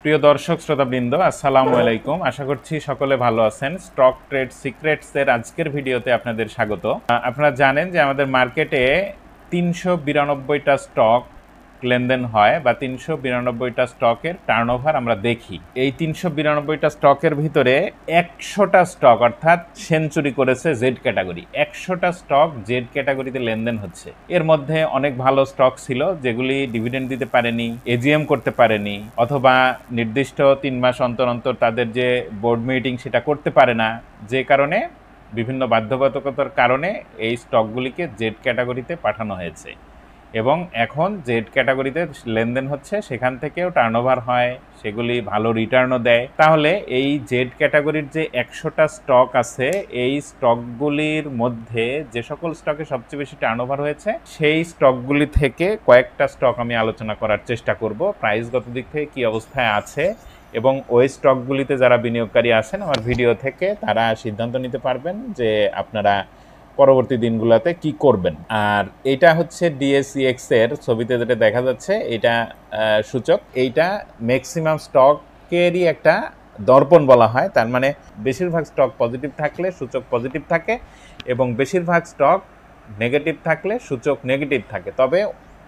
প্রিয় দর্শক শ্রোতাবৃন্দ, আসসালামু আলাইকুম। আশা করছি সকলে ভালো আছেন। স্টক ট্রেড সিক্রেটস এর আজকের ভিডিওতে আপনাদের স্বাগত। আপনারা জানেন যে আমাদের মার্কেটে ৩৯২টা স্টক লেনদেন হয় বা ৩৯২টা স্টকের টার্নওভার আমরা দেখি। এই ৩৯২টা স্টকের ভিতরে ১০০টা স্টক অর্থাৎ সেঞ্চুরি করেছে জেড ক্যাটাগরি। ১০০টা স্টক জেড ক্যাটাগরিতে লেনদেন হচ্ছে। এর মধ্যে অনেক ভালো স্টক ছিল যেগুলি ডিভিডেন্ড দিতে পারেনি, এজিএম করতে পারেনি, অথবা নির্দিষ্ট ৩ মাস অন্তর অন্তর তাদের যে বোর্ড মিটিং সেটা করতে পারে না, যে কারণে বিভিন্ন বাধ্যবাধকতার কারণে এই স্টকগুলিকে জেড ক্যাটাগরিতে পাঠানো হয়েছে এবং এখন জেড ক্যাটাগরিতে লেনদেন হচ্ছে, সেখান থেকেও টার্নওভার হয়, সেগুলি ভালো রিটার্নও দেয়। তাহলে এই জেড ক্যাটাগরির যে ১০০টা স্টক আছে, এই স্টকগুলির মধ্যে যে সকল স্টকে সবচেয়ে বেশি টার্নওভার হয়েছে সেই স্টকগুলি থেকে কয়েকটা স্টক আমি আলোচনা করার চেষ্টা করব, প্রাইসগত দিক থেকে কী অবস্থায় আছে এবং ওই স্টকগুলিতে যারা বিনিয়োগকারী আছেন আমার ভিডিও থেকে তারা সিদ্ধান্ত নিতে পারবেন যে আপনারা পরবর্তী দিনগুলোতে কি করবেন। আর এটা হচ্ছে ডিএসইএক্স এর ছবিতে যেটা দেখা যাচ্ছে, এটা সূচক। এইটা ম্যাক্সিমাম স্টকেরই একটা দর্পণ বলা হয়। তার মানে বেশিরভাগ স্টক পজিটিভ থাকলে সূচক পজিটিভ থাকে এবং বেশিরভাগ স্টক নেগেটিভ থাকলে সূচক নেগেটিভ থাকে। তবে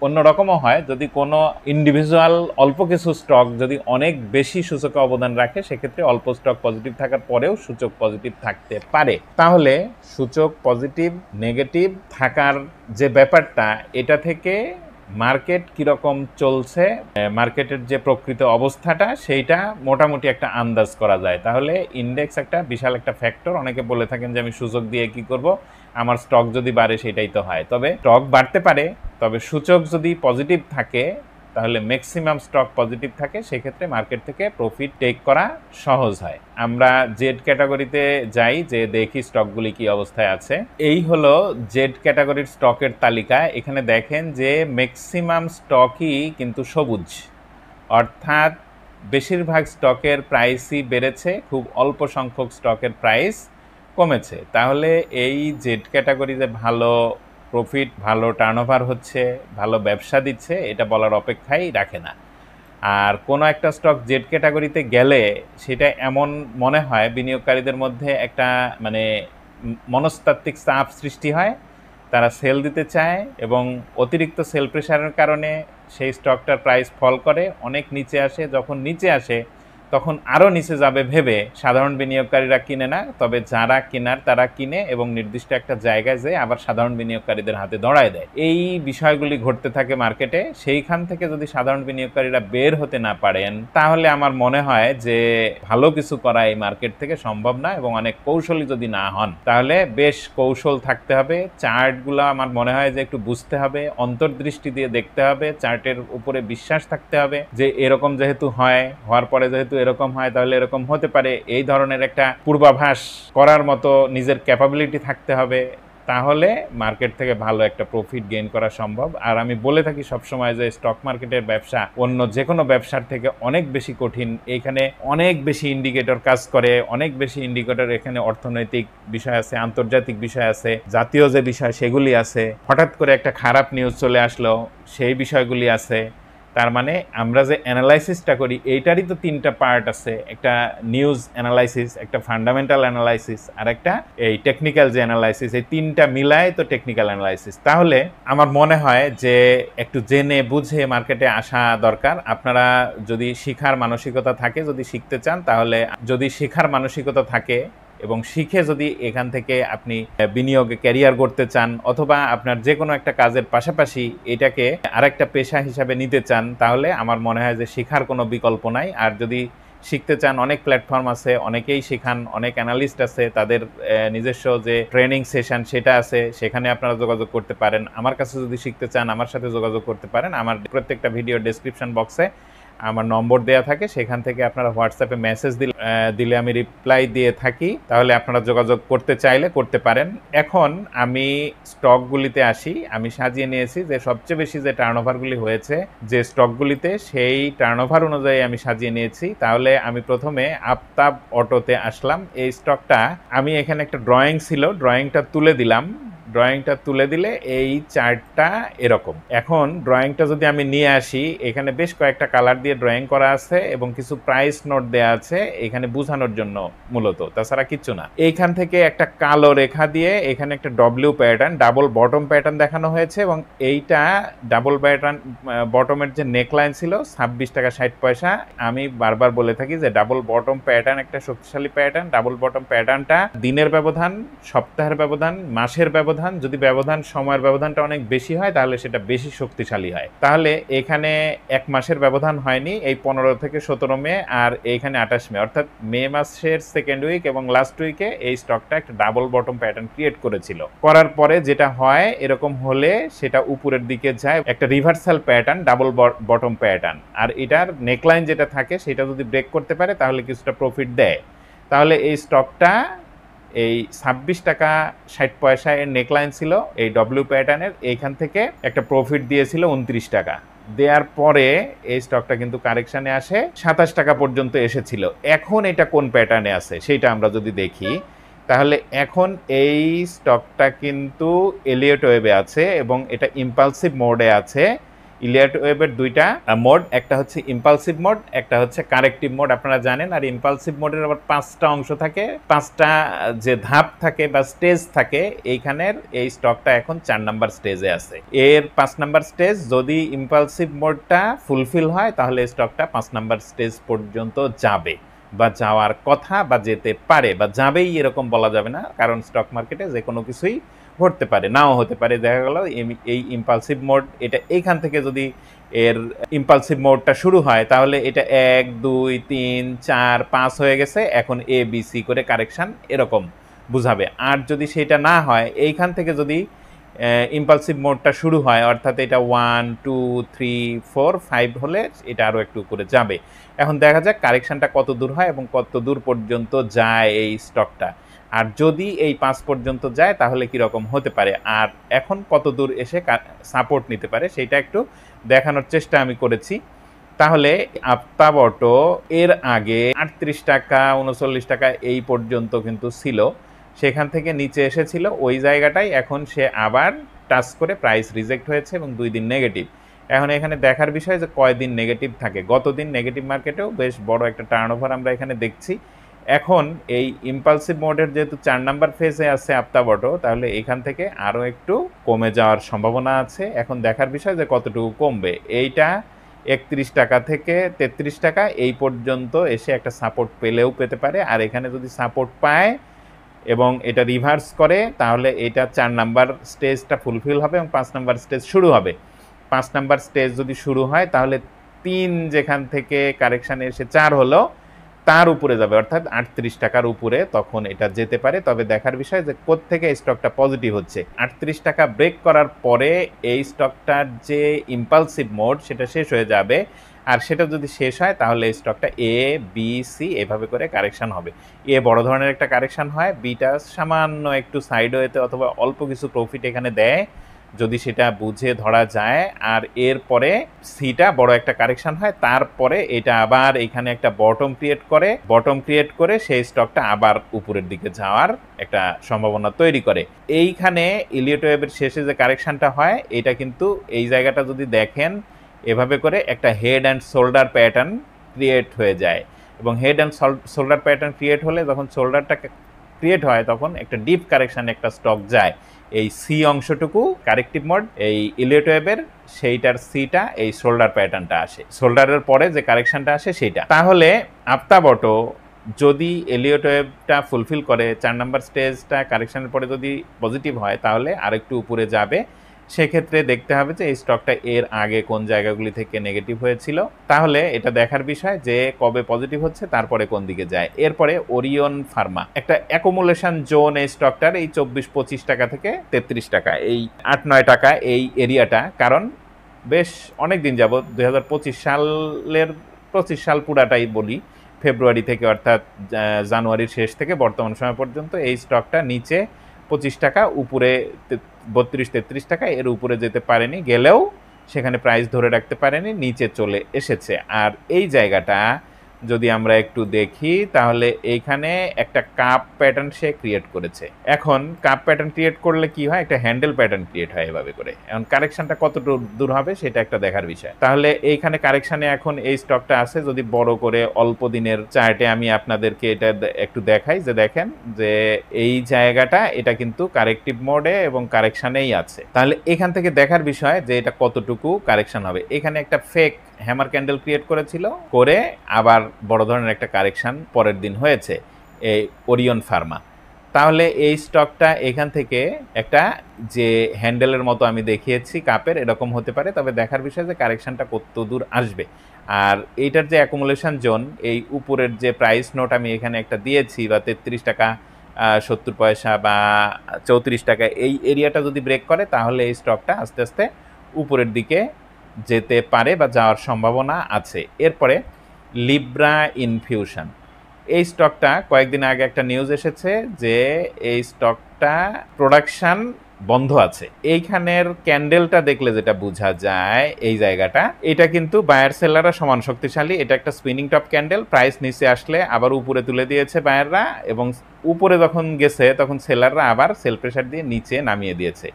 অন্যরকমও হয়, যদি কোনো ইন্ডিভিজুয়াল অল্প কিছু স্টক যদি অনেক বেশি সূচকে অবদান রাখে, সেক্ষেত্রে অল্প স্টক পজিটিভ থাকার পরেও সূচক পজিটিভ থাকতে পারে। তাহলে সূচক পজিটিভ নেগেটিভ থাকার যে ব্যাপারটা, এটা থেকে মার্কেট কীরকম চলছে, মার্কেটের যে প্রকৃত অবস্থাটা, সেইটা মোটামুটি একটা আন্দাজ করা যায়। তাহলে ইন্ডেক্স একটা বিশাল একটা ফ্যাক্টর। অনেকে বলে থাকেন যে আমি সূচক দিয়ে কি করব, আমার স্টক যদি বাড়ে সেটাই তো হয়। তবে স্টক বাড়তে পারে, তবে সূচক যদি পজিটিভ থাকে, তাহলে ম্যাক্সিমাম স্টক পজিটিভ থাকে, সেক্ষেত্রে মার্কেট থেকে প্রফিট টেক করা সহজ হয়। আমরা জেড ক্যাটাগরিতে যাই, যে দেখি স্টকগুলি কি অবস্থায় আছে। এই হলো জেড ক্যাটাগরির স্টকের তালিকা। এখানে দেখেন যে ম্যাক্সিমাম স্টকই কিন্তু সবুজ, অর্থাৎ বেশিরভাগ স্টকের প্রাইসই বেড়েছে, খুব অল্প সংখ্যক স্টকের প্রাইস কমেছে। তাহলে এই জেড ক্যাটাগরিতে ভালো প্রফিট, ভালো টার্নওভার হচ্ছে, ভালো ব্যবসা দিচ্ছে, এটা বলার অপেক্ষাই রাখে না। আর কোনো একটা স্টক জেড ক্যাটাগরিতে গেলে সেটা এমন মনে হয় বিনিয়োগকারীদের মধ্যে একটা মনস্তাত্ত্বিক চাপ সৃষ্টি হয়, তারা সেল দিতে চায় এবং অতিরিক্ত সেল প্রেশারের কারণে সেই স্টকটার প্রাইস ফল করে, অনেক নিচে আসে। যখন নিচে আসে তখন আরও নিচে যাবে ভেবে সাধারণ বিনিয়োগকারীরা কিনে না, তবে যারা কেনার তারা কিনে এবং নির্দিষ্ট একটা জায়গায় যেয়ে আবার সাধারণ বিনিয়োগকারীদের হাতে ধরায় দেয়। এই বিষয়গুলি ঘটতে থাকে মার্কেটে। সেইখান থেকে যদি সাধারণ বিনিয়োগকারীরা বের হতে না পারেন, তাহলে আমার মনে হয় যে ভালো কিছু করা এই মার্কেট থেকে সম্ভব না, এবং অনেক কৌশলী যদি না হন তাহলে বেশ কৌশল থাকতে হবে। চার্টগুলো আমার মনে হয় যে একটু বুঝতে হবে, অন্তর্দৃষ্টি দিয়ে দেখতে হবে, চার্টের উপরে বিশ্বাস থাকতে হবে যে এরকম যেহেতু হয়, হওয়ার পরে যেহেতু এরকম হয়, তাহলে এরকম হতে পারে, এই ধরনের একটা পূর্বাভাস করার মতো নিজের ক্যাপাবিলিটি থাকতে হবে। তাহলে মার্কেট থেকে ভালো একটা প্রফিট গেইন করা সম্ভব। আর আমি বলে থাকি সবসময় যে স্টক মার্কেটের ব্যবসা অন্য যে কোনো ব্যবসার থেকে অনেক বেশি কঠিন। এখানে অনেক বেশি ইন্ডিকেটর কাজ করে, অনেক বেশি ইন্ডিকেটর। এখানে অর্থনৈতিক বিষয় আছে, আন্তর্জাতিক বিষয় আছে, জাতীয় যে বিষয় সেগুলি আছে, হঠাৎ করে একটা খারাপ নিউজ চলে আসলো সেই বিষয়গুলি আছে। তার মানে আমরা যে অ্যানালাইসিসটা করি এইটারই তো 3টা পার্ট আছে, একটা নিউজ অ্যানালাইসিস, একটা ফান্ডামেন্টাল অ্যানালাইসিস, আর একটা এই টেকনিক্যাল যে অ্যানালাইসিস। এই 3টা মিলায় তো টেকনিক্যাল অ্যানালাইসিস। তাহলে আমার মনে হয় যে একটু জেনে বুঝে মার্কেটে আসা দরকার। আপনারা যদি শিখার মানসিকতা থাকে, যদি শিখতে চান, তাহলে যদি শিখার মানসিকতা থাকে এবং শিখে যদি এখান থেকে আপনি বিনিয়োগে ক্যারিয়ার করতে চান, অথবা আপনার যে কোনো একটা কাজের পাশাপাশি এটাকে আরেকটা পেশা হিসাবে নিতে চান, তাহলে আমার মনে হয় যে শেখার কোনো বিকল্প নাই। আর যদি শিখতে চান, অনেক প্ল্যাটফর্ম আছে, অনেকেই শেখান, অনেক অ্যানালিস্ট আছে, তাদের নিজস্ব যে ট্রেনিং সেশন সেটা আছে, সেখানে আপনারা যোগাযোগ করতে পারেন। আমার কাছে যদি শিখতে চান আমার সাথে যোগাযোগ করতে পারেন। আমার প্রত্যেকটা ভিডিও ডেসক্রিপশন বক্সে আমার নম্বর দেয়া থাকে, সেখান থেকে আপনারা হোয়াটসঅ্যাপে মেসেজ দিলে আমি রিপ্লাই দিয়ে থাকি। তাহলে আপনারা যোগাযোগ করতে চাইলে করতে পারেন। এখন আমি স্টকগুলিতে আসি। আমি সাজিয়ে নিয়েছি যে সবচেয়ে বেশি যে টার্নওভারগুলি হয়েছে যে স্টকগুলিতে, সেই টার্নওভার অনুযায়ী আমি সাজিয়ে নিয়েছি। তাহলে আমি প্রথমে আফতাব অটোতে আসলাম। এই স্টকটা আমি এখানে একটা ড্রয়িং ছিল, ড্রয়িংটা তুলে দিলাম। ড্রয়িংটা তুলে দিলে এই চার্টটা এরকম। এখন ড্রয়িংটা যদি আমি নিয়ে আসি, এখানে বেশ কয়েকটা কালার দিয়ে ড্রয়িং করা আছে এবং কিছু প্রাইস নোট দেয়া আছে এখানে বোঝানোর জন্য মূলত, তাছাড়া কিচ্ছু না। এইখান থেকে একটা কালো রেখা দিয়ে এখানে একটা W pattern, double bottom pattern দেখানো হয়েছে এবং এইটা ডাবল প্যাটার্ন বটমের যে নেকলাইন ছিল 26 টাকা 60 পয়সা। আমি বারবার বলে থাকি যে ডাবল বটম প্যাটার্ন একটা শক্তিশালী প্যাটার্ন। ডাবল বটম প্যাটার্নটা দিনের ব্যবধান, সপ্তাহের ব্যবধান, মাসের ব্যবধান, যদি ব্যবধান সময়ের ব্যবধানটা অনেক বেশি হয় তাহলে সেটা বেশি শক্তিশালী হয়। তাহলে এখানে এক মাসের ব্যবধান হয়নি, এই 15 থেকে 17 মে আর এইখানে 28 মে, অর্থাৎ মে মাসের সেকেন্ড উইক এবং লাস্ট উইকে এই স্টকটা একটা ডাবল বটম প্যাটার্ন ক্রিয়েট করেছিল। করার পরে যেটা হয়, এরকম হলে সেটা উপরের দিকে যায়, একটা reversal pattern, double bottom pattern. আর এটার নেকলাইন যেটা থাকে সেটা যদি ব্রেক করতে পারে তাহলে কিছুটা প্রফিট দেয়। তাহলে এই স্টকটা এই 26 টাকা 60 পয়সা এর নেকলাইন ছিল এই ডব্লিউ প্যাটার্নের, এইখান থেকে একটা প্রফিট দিয়েছিল 29 টাকা। দেওয়ার পরে এই স্টকটা কিন্তু কারেকশানে আসে 27 টাকা পর্যন্ত এসেছিল। এখন এটা কোন প্যাটার্নে আছে সেইটা আমরা যদি দেখি, তাহলে এখন এই স্টকটা কিন্তু এলিয়ট ওয়েবে আছে এবং এটা ইম্পালসিভ মোডে আছে। ইলিয়ট ওয়েবের দুইটা মোড, একটা হচ্ছে ইম্পালসিভ মোড, একটা হচ্ছে কারেক্টিভ মোড, আপনারা জানেন। আর ইম্পালসিভ মোডের আবার 5টা অংশ থাকে, 5টা যে ধাপ থাকে বা স্টেজ থাকে। এইখানের এই স্টকটা এখন 4 নাম্বার স্টেজে আছে। এর 5 নাম্বার স্টেজ, যদি ইম্পালসিভ মোডটা ফুলফিল হয় তাহলে স্টকটা 5 নাম্বার স্টেজ পর্যন্ত যাবে বা যাওয়ার কথা, বা যেতে পারে, বা যাবেই এরকম বলা যাবে না, কারণ স্টক মার্কেটে যে কোনো কিছুই ঘটতে পারে, নাও হতে পারে। দেখা গেল এই ইম্পালসিভ মোড, এটা এইখান থেকে যদি এর ইম্পালসিভ মোডটা শুরু হয় তাহলে এটা 1 2 3 4 5 হয়ে গেছে, এখন এ বি সি করে কারেকশান এরকম বুঝাবে। আর যদি সেটা না হয়, এইখান থেকে যদি ইম্পালসিভ মোডটা শুরু হয়, অর্থাৎ এটা 1 2 3 4 5 হলে এটা আরও একটু করে যাবে। এখন দেখা যাক কারেকশানটা কত দূর হয় এবং কত দূর পর্যন্ত যায় এই স্টকটা। আর যদি এই 5 পর্যন্ত যায় তাহলে কীরকম হতে পারে, আর এখন কত দূর এসে সাপোর্ট নিতে পারে সেইটা একটু দেখানোর চেষ্টা আমি করেছি। তাহলে আপ্তাবটো এর আগে 38 টাকা 39 টাকা এই পর্যন্ত কিন্তু ছিল, সেখান থেকে নিচে এসেছিল ওই জায়গাটাই, এখন সে আবার টাচ করে প্রাইস রিজেক্ট হয়েছে এবং 2 দিন নেগেটিভ। এখন এখানে দেখার বিষয় যে কয়দিন নেগেটিভ থাকে। গতদিন নেগেটিভ মার্কেটেও বেশ বড় একটা টার্নওভার আমরা এখানে দেখছি। এখন এই ইম্পালসিভ মোডের যেহেতু 4 নাম্বার ফেজে আছে আপ্তাবটো, তাহলে এখান থেকে আরও একটু কমে যাওয়ার সম্ভাবনা আছে। এখন দেখার বিষয় যে কতটুকু কমবে। এইটা 31 টাকা থেকে 33 টাকা এই পর্যন্ত এসে একটা সাপোর্ট পেলেও পেতে পারে। আর এখানে যদি সাপোর্ট পায় এবং এটা রিভার্স করে তাহলে এটা 4 নাম্বার স্টেজটা ফুলফিল হবে এবং 5 নাম্বার স্টেজ শুরু হবে। 5 নাম্বার স্টেজ যদি শুরু হয় তাহলে 3 যেখান থেকে কারেকশানে এসে 4 হলো, তার উপরে যাবে, অর্থাৎ 38 টাকার উপরে তখন এটা যেতে পারে। তবে দেখার বিষয় যে কোত্থেকে এই স্টকটা পজিটিভ হচ্ছে। 38 টাকা ব্রেক করার পরে এই স্টকটার যে ইম্পালসিভ মোড সেটা শেষ হয়ে যাবে, আর সেটা যদি শেষ হয় তাহলে এই স্টকটা এ বি সি এভাবে করে কারেকশান হবে। এ বড় ধরনের একটা কারেকশান হয়, বিটা সামান্য একটু সাইডওয়েতে অথবা অল্প কিছু প্রফিট এখানে দেয় যদি সেটা বুঝে ধরা যায়, আর এরপরে সিটা বড় একটা কারেকশন হয়, তারপরে এটা আবার এখানে একটা বটম ক্রিয়েট করে সেই স্টকটা আবার উপরের দিকে যাওয়ার একটা সম্ভাবনা তৈরি করে। এইখানে ইলিয়ট ওয়েবের শেষে যে কারেকশনটা হয় এটা কিন্তু এই জায়গাটা যদি দেখেন এভাবে করে একটা head and shoulder pattern create হয়ে যায়, এবং head and shoulder pattern create হলে যখন শোল্ডারটা ক্রিয়েট হয় তখন একটা ডিপ কারেকশানে একটা স্টক যায়। এই সি অংশটুকু কারেক্টিভ মোড এই ইলিয়ট ওয়েবের, সেইটার সিটা এই শোল্ডার প্যাটার্নটা আসে, শোল্ডারের পরে যে কারেকশনটা আসে সেইটা। তাহলে আপ্তাবটো যদি এলিয়ট ওয়েবটা ফুলফিল করে 4 নাম্বার স্টেজটা কারেকশনের পরে যদি পজিটিভ হয় তাহলে আরেকটু উপরে যাবে। সেক্ষেত্রে দেখতে হবে যে এই স্টকটা এর আগে কোন জায়গাগুলি থেকে নেগেটিভ হয়েছিল, তাহলে এটা দেখার বিষয় যে কবে পজিটিভ হচ্ছে তারপরে কোন দিকে যায়। এরপরে ওরিয়ন ফার্মা একটা অ্যাকুমুলেশন জোন এই স্টকটার, এই 24-25 টাকা থেকে 33 টাকা, এই 8-9 টাকা এই এরিয়াটা, কারণ বেশ অনেক দিন যাবত 2025 সালের 25 সাল পুরাটাই বলি, ফেব্রুয়ারি থেকে অর্থাৎ জানুয়ারির শেষ থেকে বর্তমান সময় পর্যন্ত এই স্টকটা নিচে 25 টাকা, উপরে 32-33 টাকা, এর উপরে যেতে পারেনি, গেলেও সেখানে প্রাইস ধরে রাখতে পারেনি, নিচে চলে এসেছে। আর এই জায়গাটা যদি আমরা একটু দেখি তাহলে এইখানে একটা কাপ প্যাটার্ন সে ক্রিয়েট করেছে। এখন কাপ প্যাটার্ন ক্রিয়েট করলে কি হয়, একটা হ্যান্ডেল প্যাটার্ন ক্রিয়েট হয় এভাবে করে। এখন কারেকশনটা কত দূর হবে সেটা একটা দেখার বিষয়। তাহলে এইখানে কারেকশনে এখন এই স্টকটা আছে, যদি বড় করে অল্প দিনের চার্টে আমি আপনাদেরকে এটা একটু দেখাই, যে দেখেন যে এই জায়গাটা এটা কিন্তু কারেক্টিভ মোডে এবং কারেকশনেই আছে। তাহলে এখান থেকে দেখার বিষয় যে এটা কতটুকু কারেকশন হবে। এখানে একটা ফেক হ্যামার ক্যান্ডেল ক্রিয়েট করেছিল, করে আবার বড় ধরনের একটা কারেকশন পরের দিন হয়েছে এই ওরিয়ন ফার্মা। তাহলে এই স্টকটা এখান থেকে একটা যে হ্যান্ডেলের মতো আমি দেখিয়েছি কাপের, এরকম হতে পারে। তবে দেখার বিষয় যে কারেকশনটা কত দূর আসবে। আর এইটার যে অ্যাকুমুলেশন জোন, এই উপরের যে প্রাইস নোট আমি এখানে একটা দিয়েছি, বা 33 টাকা 70 পয়সা বা 34 টাকা, এই এরিয়াটা যদি ব্রেক করে তাহলে এই স্টকটা আস্তে আস্তে উপরের দিকে যেতে পারে বা যাওয়ার সম্ভাবনা আছে। এরপরে লিব্রা ইনফিউশন, এই স্টকটা কয়েকদিন আগে একটা নিউজ এসেছে যে এই স্টকটা প্রোডাকশন বন্ধ আছে। এইখানের ক্যান্ডেলটা দেখলে যেটা বোঝা যায়, এই জায়গাটা এটা কিন্তু বায়ার সেলাররা সমান শক্তিশালী। এটা একটা স্পিনিং টপ ক্যান্ডেল, প্রাইস নিচে আসলে আবার উপরে তুলে দিয়েছে বায়াররা, এবং উপরে যখন গেছে তখন সেলাররা আবার সেল প্রেসার দিয়ে নিচে নামিয়ে দিয়েছে।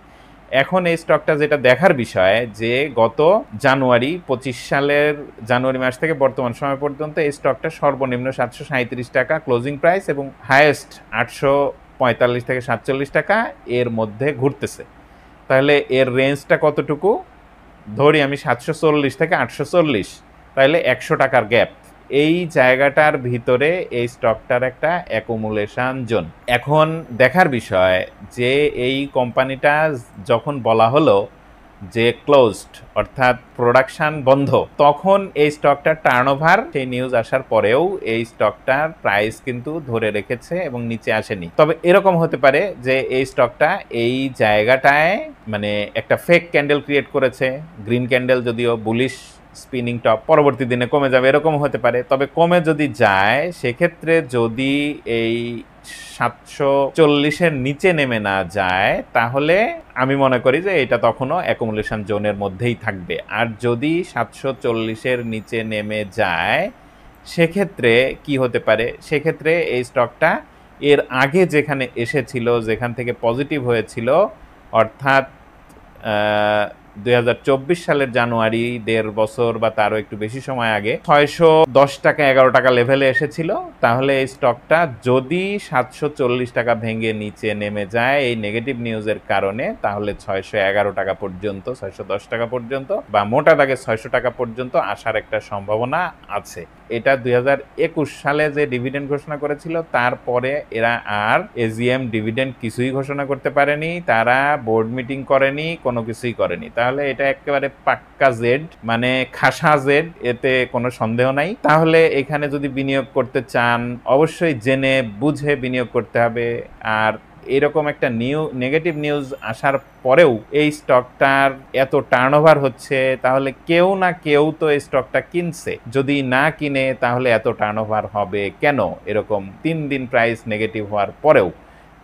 এখন এই স্টকটা যেটা দেখার বিষয়, যে গত জানুয়ারি 25 সালের জানুয়ারি মাস থেকে বর্তমান সময় পর্যন্ত এই স্টকটা সর্বনিম্ন 737 টাকা ক্লোজিং প্রাইস এবং হাইয়েস্ট 845 থেকে 47 টাকা এর মধ্যে ঘুরতেছে। তাহলে এর রেঞ্জটা কতটুকু? ধরি আমি 740 থেকে 840, তাহলে 100 টাকার গ্যাপ। এই জায়গাটার ভিতরে এই স্টকটার একটা অ্যাকুমুলেশন জোন। এখন দেখার বিষয় যে এই কোম্পানিটা যখন বলা হলো যে ক্লোজড, অর্থাৎ প্রোডাকশন বন্ধ, তখন এই স্টকটার টার্নওভার, সেই নিউজ আসার পরেও এই স্টকটার প্রাইস কিন্তু ধরে রেখেছে এবং নিচে আসেনি। তবে এরকম হতে পারে যে এই স্টকটা এই জায়গাটায় মানে একটা ফেক ক্যান্ডেল ক্রিয়েট করেছে, গ্রিন ক্যান্ডেল, যদিও বুলিশ স্পিনিং টপ, পরবর্তী দিনে কমে যাবে, এরকম হতে পারে। তবে কমে যদি যায়, সেক্ষেত্রে যদি এই 740-এর নিচে নেমে না যায়, তাহলে আমি মনে করি যে এটা তখনও অ্যাকুমুলেশন জোনের মধ্যেই থাকবে। আর যদি 740-এর নিচে নেমে যায়, সেক্ষেত্রে কি হতে পারে? সেক্ষেত্রে এই স্টকটা এর আগে যেখানে এসেছিল, যেখান থেকে পজিটিভ হয়েছিল, অর্থাৎ 2024 সালের জানুয়ারি, 1.5 বছর বা তারও একটু বেশি সময় আগে 610 টাকা 11 টাকা লেভেলে এসেছিল। তাহলে এই স্টকটা যদি 740 টাকা ভেঙে নিচে নেমে যায় এই নেগেটিভ নিউজের কারণে, তাহলে 611 টাকা পর্যন্ত, 610 টাকা পর্যন্ত বা মোটা দাগে 600 টাকা পর্যন্ত আসার একটা সম্ভাবনা আছে। এটা 2021 সালে যে ডিভিডেন্ড ঘোষণা করেছিল, তারপরে এরা আর এজিএম ডিভিডেন্ড কিছুই ঘোষণা করতে পারেনি, তারা বোর্ড মিটিং করেনি, কোনো কিছুই করেনি। তাহলে এটা একেবারে পাক্কা জেড, মানে খাসা জেড, এতে কোনো সন্দেহ নাই। তাহলে এখানে যদি বিনিয়োগ করতে চান, অবশ্যই জেনে বুঝে বিনিয়োগ করতে হবে। আর এরকম একটা নেগেটিভ নিউজ আসার পরেও এই স্টকটার এত টার্নওভার হচ্ছে, তাহলে কেউ না কেউ তো এই স্টকটা কিনছে। যদি না কিনে, তাহলে এত টার্নওভার হবে কেন এরকম 3 দিন প্রাইস নেগেটিভ হওয়ার পরেও?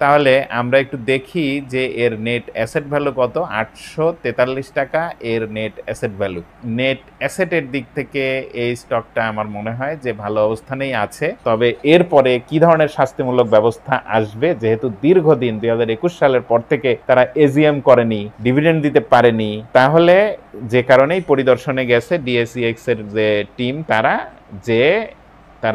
তাহলে আমরা একটু দেখি যে এর নেট অ্যাসেট ভ্যালু কত। 843 টাকা এর নেট অ্যাসেট ভ্যালু। নেট অ্যাসেটের দিক থেকে এই স্টকটা আমার মনে হয় যে ভালো অবস্থানেই আছে। তবে এরপরে কি ধরনের শাস্তিমূলক ব্যবস্থা আসবে, যেহেতু দীর্ঘদিন 2021 সালের পর থেকে তারা এজিএম করেনি, ডিভিডেন্ড দিতে পারেনি, তাহলে যে কারণেই পরিদর্শনে গেছে ডিএসইএক্স এর যে টিম, তারা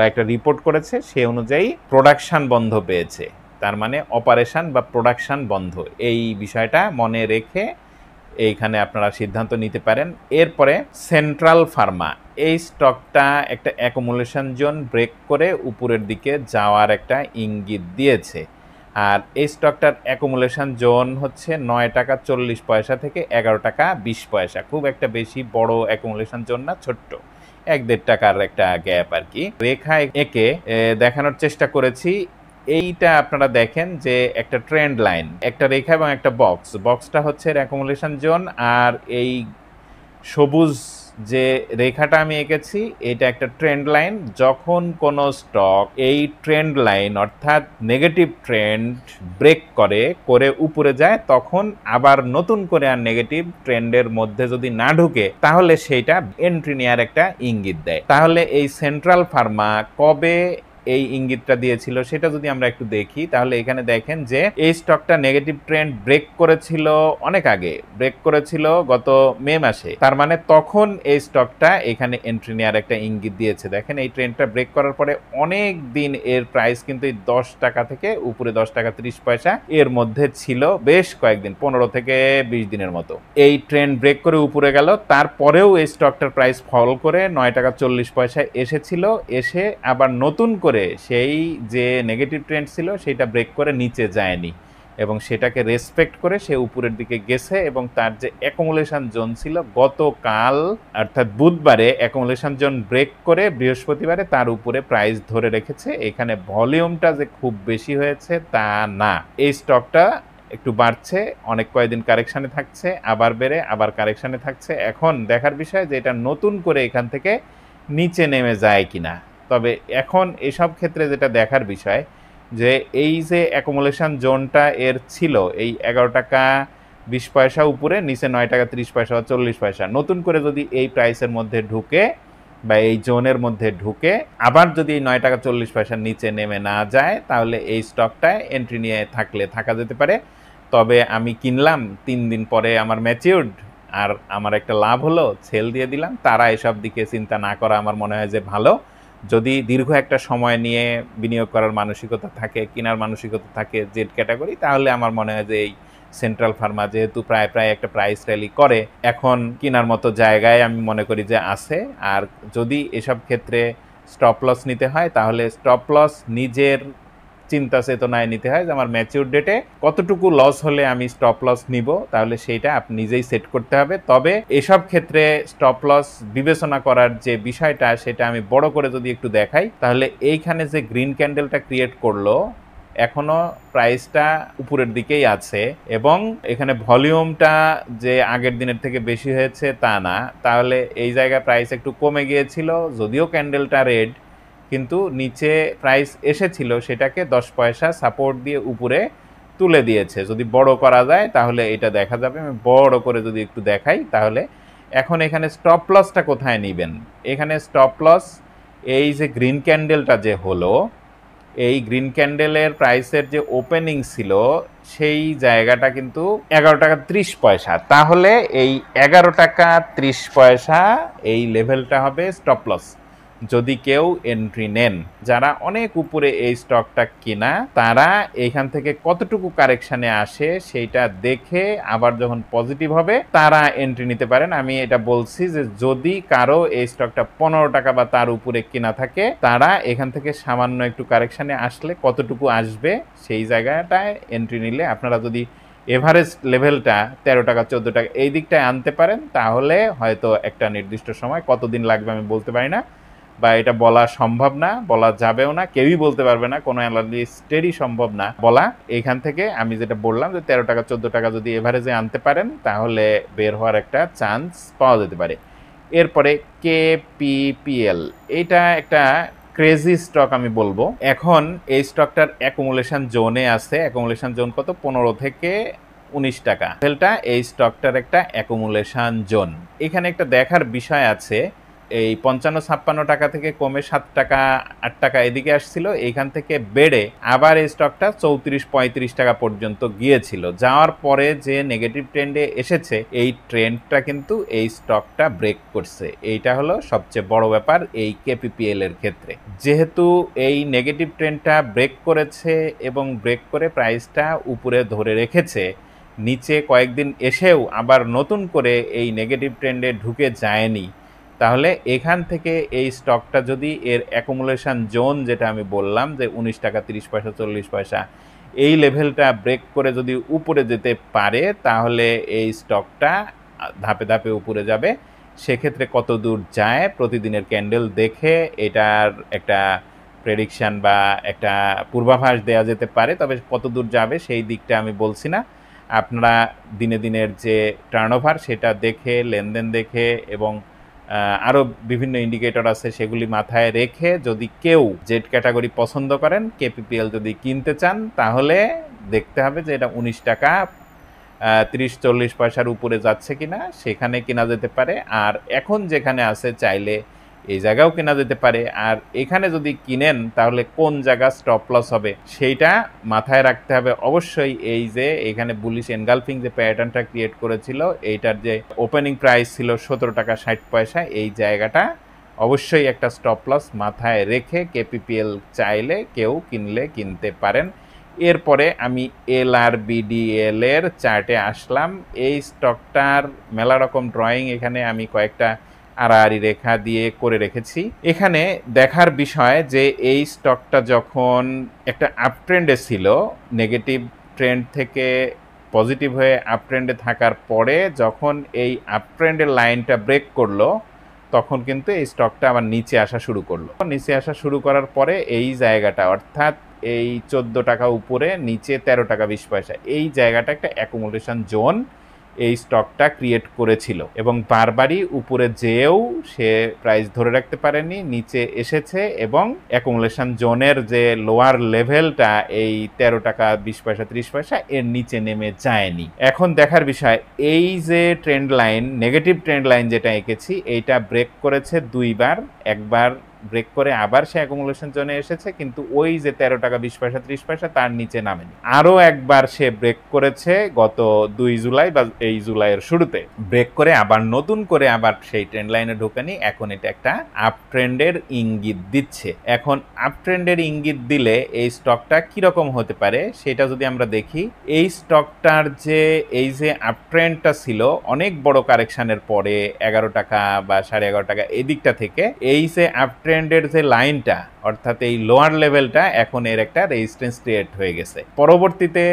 একটা রিপোর্ট করেছে, সে অনুযায়ী প্রোডাকশন বন্ধ পেয়েছে। তার মানে অপারেশন বা প্রোডাকশন বন্ধ। এই বিষয়টা মনে রেখে এইখানে আপনারা সিদ্ধান্ত নিতে পারেন। এরপরে সেন্ট্রাল ফার্মা, এই স্টকটা একটা অ্যাকুমুলেশন জোন ব্রেক করে উপরের দিকে যাওয়ার একটা ইঙ্গিত দিয়েছে। আর এই স্টকটার অ্যাকুমুলেশন জোন হচ্ছে 9 টাকা 40 পয়সা থেকে 11 টাকা 20 পয়সা। খুব একটা বেশি বড় অ্যাকুমুলেশন জোন না, ছোট্ট 1-1.5 টাকার একটা গ্যাপ আর কি। রেখায় এঁকে দেখানোর চেষ্টা করেছি। এইটা আপনারা দেখেন যে একটা ট্রেন্ড লাইন, একটা রেখা এবং একটা বক্সটা হচ্ছে অ্যাকুমুলেশন জোন, আর এই সবুজ যে রেখাটা আমি এঁকেছি এটা একটা ট্রেন্ড লাইন। যখন কোনো স্টক এই ট্রেন্ড লাইন অর্থাৎ নেগেটিভ ট্রেন্ড ব্রেক করে উপরে যায়, তখন আবার নতুন করে আর নেগেটিভ ট্রেন্ডের মধ্যে যদি না ঢুকে তাহলে সেইটা এন্ট্রি নেওয়ার একটা ইঙ্গিত দেয়। তাহলে এই সেন্ট্রাল ফার্মা কবে এই ইঙ্গিতটা দিয়েছিল সেটা যদি আমরা একটু দেখি, তাহলে এখানে দেখেন যে এই স্টকটা নেগেটিভ ট্রেন্ড ব্রেক করেছিল অনেক আগে, ব্রেক করেছিল গত মে মাসে। তার মানে তখন এই স্টকটা এখানে এন্ট্রি নেওয়ার একটা ইঙ্গিত দিয়েছে। দেখেন এই ট্রেন্ডটা ব্রেক করার পরে অনেক দিন এর প্রাইস কিন্তু 10 টাকা থেকে উপরে 10 টাকা 30 পয়সা এর মধ্যে ছিল বেশ কয়েকদিন, 15 থেকে 20 দিনের মতো। এই ট্রেন্ড ব্রেক করে উপরে গেল, তারপরেও এই স্টকটার প্রাইস ফল করে 9 টাকা 40 পয়সা এসেছিল, এসে আবার নতুন করে সেই যে নেগেটিভ ট্রেন্ড ছিল সেটা ব্রেক করে নিচে যায়নি এবং সেটাকে রেসপেক্ট করে সে উপরের দিকে গেছে এবং তার যে অ্যাকুমুলেশন জোন ছিল গতকাল অর্থাৎ বুধবারে অ্যাকুমুলেশন জোন ব্রেক করে বৃহস্পতিবারে তার উপরে প্রাইস ধরে রেখেছে। এখানে ভলিউমটা যে খুব বেশি হয়েছে তা না, এই স্টকটা একটু বাড়ছে, অনেক কয়েকদিন কারেকশানে থাকছে, আবার বেড়ে আবার কারেকশানে থাকছে। এখন দেখার বিষয় যে এটা নতুন করে এখান থেকে নিচে নেমে যায় কিনা। তবে এখন এসব ক্ষেত্রে যেটা দেখার বিষয় যে এই যে অ্যাকুমুলেশন জোনটা এর ছিল এই 11 টাকা 20 পয়সা উপরে, নিচে 9 টাকা 30 পয়সা বা 40 পয়সা, নতুন করে যদি এই প্রাইসের মধ্যে ঢুকে বা এই জোনের মধ্যে ঢুকে আবার যদি এই 9 টাকা 40 পয়সার নিচে নেমে না যায় তাহলে এই স্টকটায় এন্ট্রি নিয়ে থাকা যেতে পারে। তবে আমি কিনলাম 3 দিন পরে আমার ম্যাচিউরড আর আমার একটা লাভ হলো, সেল দিয়ে দিলাম, তারা এসব দিকে চিন্তা না করা আমার মনে হয় যে ভালো। যদি দীর্ঘ একটা সময় নিয়ে বিনিয়োগ করার মানসিকতা থাকে, কেনার মানসিকতা থাকে জেড ক্যাটাগরি, তাহলে আমার মনে হয় যে এই সেন্ট্রাল ফার্মা যেহেতু প্রায় একটা প্রাইস র্যালি করে, এখন কেনার মতো জায়গায় আমি মনে করি যে আছে। আর যদি এসব ক্ষেত্রে স্টপ লস নিতে হয় তাহলে স্টপ লস নিজের চিন্তা চেতনায় নিতে হয় যে আমার ম্যাচিউর ডেটে কতটুকু লস হলে আমি স্টপ লস নিব, তাহলে সেইটা আপনি নিজেই সেট করতে হবে। তবে এসব ক্ষেত্রে স্টপ লস বিবেচনা করার যে বিষয়টা সেটা আমি বড় করে যদি একটু দেখাই, তাহলে এইখানে যে গ্রিন ক্যান্ডেলটা ক্রিয়েট করলো এখনো প্রাইসটা উপরের দিকেই আছে এবং এখানে ভলিউমটা যে আগের দিনের থেকে বেশি হয়েছে তা না, তাহলে এই জায়গায় প্রাইস একটু কমে গিয়েছিল, যদিও ক্যান্ডেলটা রেড, কিন্তু নিচে প্রাইস এসেছিল সেটাকে 10 পয়সা সাপোর্ট দিয়ে উপরে তুলে দিয়েছে। যদি বড় করা যায় তাহলে এটা দেখা যাবে। আমি বড় করে যদি একটু দেখাই তাহলে এখন এখানে স্টপ লসটা কোথায় নেবেন, এখানে স্টপ লস এই যে গ্রিন ক্যান্ডেলটা যে হলো, এই গ্রিন ক্যান্ডেলের প্রাইসের যে ওপেনিং ছিল সেই জায়গাটা কিন্তু 11 টাকা 30 পয়সা, তাহলে এই 11 টাকা 30 পয়সা এই লেভেলটা হবে স্টপ লস যদি কেউ এন্ট্রি নেন। যারা অনেক উপরে এই স্টকটা কিনা তারা এইখান থেকে কতটুকু কারেকশানে আসে সেইটা দেখে আবার যখন পজিটিভ হবে তারা এন্ট্রি নিতে পারেন। আমি এটা বলছি যে যদি কারো এই স্টকটা 15 টাকা বা তার উপরে কিনা থাকে তারা এখান থেকে সামান্য একটু কারেকশানে আসলে কতটুকু আসবে সেই জায়গাটায় এন্ট্রি নিলে আপনারা যদি এভারেজ লেভেলটা 13 টাকা 14 টাকা এই দিকটায় আনতে পারেন তাহলে হয়তো একটা নির্দিষ্ট সময়, কতদিন লাগবে আমি বলতে পারি না বা এটা বলা সম্ভব না, বলা যাবেও না, কেউই বলতে পারবে না, কোনো অ্যানালিস্টেরই সম্ভব না বলা। এইখান থেকে আমি যেটা বললাম যে 13 টাকা 14 টাকা যদি এভারেজে আনতে পারেন তাহলে বের হওয়ার একটা চান্স পাওয়া যেতে পারে। এরপরে KPPL, এটা একটা ক্রেজি স্টক আমি বলবো। এখন এই স্টকটার অ্যাকুমুলেশন জোনে আছে, অ্যাকুমুলেশন জোন কত 15 থেকে 19 টাকা লেভেলটা এই স্টকটার একটা অ্যাকুমুলেশন জোন। এখানে একটা দেখার বিষয় আছে, এই 55-56 টাকা থেকে কমে 7 টাকা 8 টাকা এদিকে আসছিল, এইখান থেকে বেড়ে আবার এই স্টকটা 34-35 টাকা পর্যন্ত গিয়েছিল, যাওয়ার পরে যে নেগেটিভ ট্রেন্ডে এসেছে এই ট্রেন্ডটা কিন্তু এই স্টকটা ব্রেক করছে। এইটা হলো সবচেয়ে বড় ব্যাপার এই KPPL এর ক্ষেত্রে। যেহেতু এই নেগেটিভ ট্রেন্ডটা ব্রেক করেছে এবং ব্রেক করে প্রাইসটা উপরে ধরে রেখেছে, নিচে কয়েকদিন এসেও আবার নতুন করে এই নেগেটিভ ট্রেন্ডে ঢুকে যায়নি, তাহলে এখান থেকে এই স্টকটা যদি এর অ্যাকুমুলেশন জোন যেটা আমি বললাম যে 19 টাকা 30 পয়সা 40 পয়সা এই লেভেলটা ব্রেক করে যদি উপরে যেতে পারে তাহলে এই স্টকটা ধাপে ধাপে উপরে যাবে। সেক্ষেত্রে কত দূর যায় প্রতিদিনের ক্যান্ডেল দেখে এটার একটা প্রেডিকশান বা একটা পূর্বাভাস দেওয়া যেতে পারে, তবে কত দূর যাবে সেই দিকটা আমি বলছি না। আপনারা দিনে দিনের যে টার্নওভার সেটা দেখে, লেনদেন দেখে এবং আরও বিভিন্ন ইন্ডিকেটর আছে, সেগুলি মাথায় রেখে যদি কেউ জেড ক্যাটাগরি পছন্দ করেন, কেপিপিএল যদি কিনতে চান, তাহলে দেখতে হবে যে এটা 19 টাকা 30-40 পয়সার উপরে যাচ্ছে কিনা, সেখানে কেনা যেতে পারে। আর এখন যেখানে আছে চাইলে এই জায়গাও কেনা যেতে পারে। আর এখানে যদি কিনেন তাহলে কোন জায়গা স্টপ লস হবে সেইটা মাথায় রাখতে হবে অবশ্যই। এই যে এখানে বুলিশ এনগালফিং যে প্যাটার্নটা ক্রিয়েট করেছিল, এইটার যে ওপেনিং প্রাইস ছিল 17 টাকা 60 পয়সা, এই জায়গাটা অবশ্যই একটা স্টপ লস মাথায় রেখে কেপিপিএল চাইলে কেউ কিনলে কিনতে পারেন। এরপরে আমি LRBDL এর চার্টে আসলাম। এই স্টকটার মেলা রকম ড্রয়িং এখানে আমি কয়েকটা আড়াআড়ি রেখা দিয়ে করে রেখেছি। এখানে দেখার বিষয় যে এই স্টকটা যখন একটা আপট্রেন্ডে ছিল, নেগেটিভ ট্রেন্ড থেকে পজিটিভ হয়ে আপট্রেন্ডে থাকার পরে যখন এই আপট্রেন্ডের লাইনটা ব্রেক করলো, তখন কিন্তু এই স্টকটা আবার নিচে আসা শুরু করলো। নিচে আসা শুরু করার পরে এই জায়গাটা, অর্থাৎ এই 14 টাকা উপরে, নিচে 13 টাকা 20 পয়সা, এই জায়গাটা একটা অ্যাকুমুলেশন জোন এই স্টকটা ক্রিয়েট করেছিল এবং বারবারই উপরে যেও সে প্রাইস ধরে রাখতে পারেনি, নিচে এসেছে এবং অ্যাকুমুলেশন জোনের যে লোয়ার লেভেলটা এই 13 টাকা 20 পয়সা 30 পয়সা, এর নিচে নেমে যায়নি। এখন দেখার বিষয়, এই যে trend line, negative trend line যেটা এঁকেছি, এইটা ব্রেক করেছে দুইবার। একবার ব্রেক করে আবার সে অ্যাকুমুলেশন জোনে এসেছে, কিন্তু ওই যে 13 টাকা 20 পয়সা 30 পয়সা তার নিচে নামেনি। আরও একবার সে ব্রেক করেছে গত 2 জুলাই বা এই জুলাইয়ের শুরুতে, ব্রেক করে আবার নতুন করে আবার সেই ট্রেন্ড লাইনে ঢোকেনি। এখন এটা একটা আপ ট্রেন্ডের ইঙ্গিত দিচ্ছে। এখন আপ ট্রেন্ডের ইঙ্গিত দিলে এই স্টকটা কিরকম হতে পারে সেটা যদি আমরা দেখি, এই স্টকটার যে এই যে আপ ট্রেন্ডটা ছিল অনেক বড় কারেকশনের পরে 11 টাকা বা 11.5 টাকা এই দিকটা থেকে, এই যে আপ ট্রেন্ডের যে লাইনটা, অর্থাৎ এই লোয়ার লেভেলটা এখন এর একটা রেজিস্ট্যান্স ক্রিয়েট হয়ে গেছে। পরবর্তীতে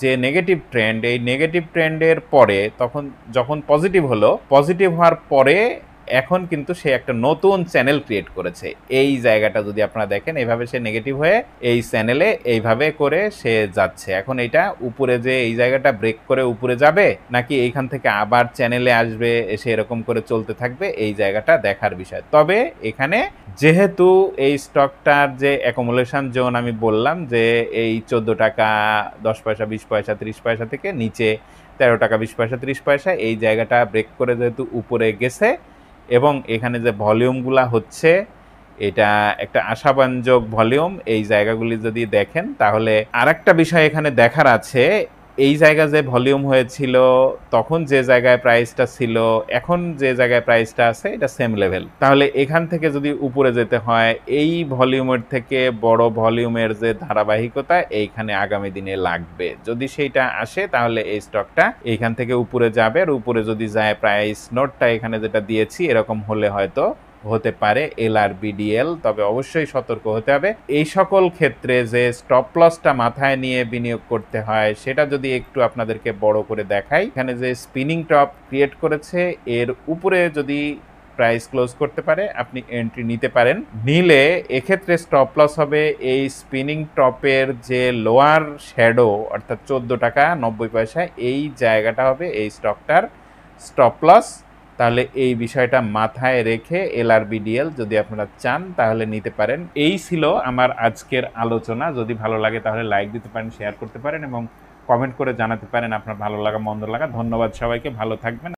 যে নেগেটিভ ট্রেন্ড, এই নেগেটিভ ট্রেন্ডের পরে তখন যখন পজিটিভ হলো, পজিটিভ হওয়ার পরে এখন কিন্তু সে একটা নতুন চ্যানেল ক্রিয়েট করেছে। এই জায়গাটা যদি আপনারা দেখেন, এইভাবে সে নেগেটিভ হয়ে এই চ্যানেলে এইভাবে করে সে যাচ্ছে। এখন এটা উপরে যে এই জায়গাটা ব্রেক করে উপরে যাবে, নাকি এইখান থেকে আবার চ্যানেলে আসবে, এসে এরকম করে চলতে থাকবে, এই জায়গাটা দেখার বিষয়। তবে এখানে যেহেতু এই স্টকটার যে অ্যাকুমুলেশন জোন আমি বললাম যে এই 14 টাকা 10 পয়সা 20 পয়সা 30 পয়সা থেকে নিচে 13 টাকা 20 পয়সা 30 পয়সা, এই জায়গাটা ব্রেক করে যেহেতু উপরে গেছে এবং এখানে যে ভলিউমগুলা হচ্ছে, এটা একটা আশাব্যঞ্জক ভলিউম। এই জায়গাগুলি যদি দেখেন তাহলে আরেকটা বিষয় এখানে দেখার আছে, এই জায়গা যে ভলিউম হয়েছিল তখন যে জায়গায় প্রাইসটা ছিল, এখন যে জায়গায় প্রাইসটা আছে, এটা সেম লেভেল। তাহলে এখান থেকে যদি উপরে যেতে হয়, এই ভলিউমের থেকে বড় ভলিউমের যে ধারাবাহিকতা এইখানে আগামী দিনে লাগবে। যদি সেইটা আসে তাহলে এই স্টকটা এইখান থেকে উপরে যাবে। আর উপরে যদি যায়, প্রাইস নোটটা এখানে যেটা দিয়েছি এরকম হলে হয়তো হতে পারে LRBDL। তবে অবশ্যই সতর্ক হতে হবে। এই সকল ক্ষেত্রে যে স্টপ লসটা মাথায় নিয়ে বিনিয়োগ করতে হয় সেটা যদি একটু আপনাদেরকে বড় করে দেখাই, এখানে যে স্পিনিং টপ ক্রিয়েট করেছে, এর উপরে যদি প্রাইস ক্লোজ করতে পারে আপনি এন্ট্রি নিতে পারেন। নিলে এক্ষেত্রে স্টপ লস হবে এই স্পিনিং টপের যে লোয়ার শ্যাডো, অর্থাৎ 14 টাকা 90 পয়সা, এই জায়গাটা হবে এই স্টকটার স্টপ লস। তাহলে এই বিষয়টা মাথায় রেখে LRBDL যদি আপনারা চান তাহলে নিতে পারেন। এই ছিল আমার আজকের আলোচনা। যদি ভালো লাগে তাহলে লাইক দিতে পারেন, শেয়ার করতে পারেন এবং কমেন্ট করে জানাতে পারেন আপনার ভালো লাগা মন্দ লাগা। ধন্যবাদ সবাইকে, ভালো থাকবেন।